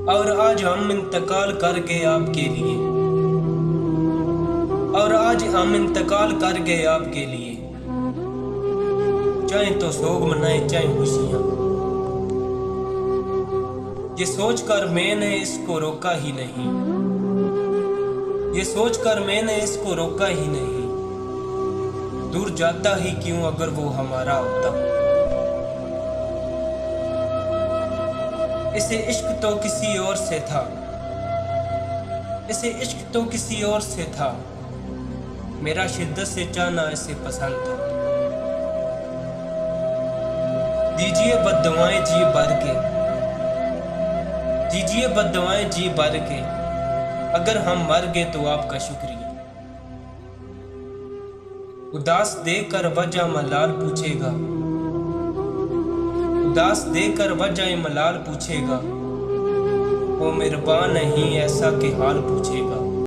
और आज हम इंतकाल कर गए आपके लिए, और आज हम इंतकाल कर गए आपके लिए। चाहे तो सोग मनाए चाहे खुशियां, ये सोचकर मैंने इसको रोका ही नहीं, ये सोचकर मैंने इसको रोका ही नहीं। दूर जाता ही क्यों अगर वो हमारा होता। इसे इश्क तो किसी और से था, इसे इश्क तो किसी और से था। मेरा शिद्दत से चाहना इसे पसंद था। दीजिए बद्दुआएं जी भर के, दीजिए बद्दुआएं जी भर के। अगर हम मर गए तो आपका शुक्रिया। उदास देकर वजह मलाल पूछेगा, उदास देकर वजह मलाल पूछेगा। वो मेहरबान नहीं ऐसा के हाल पूछेगा।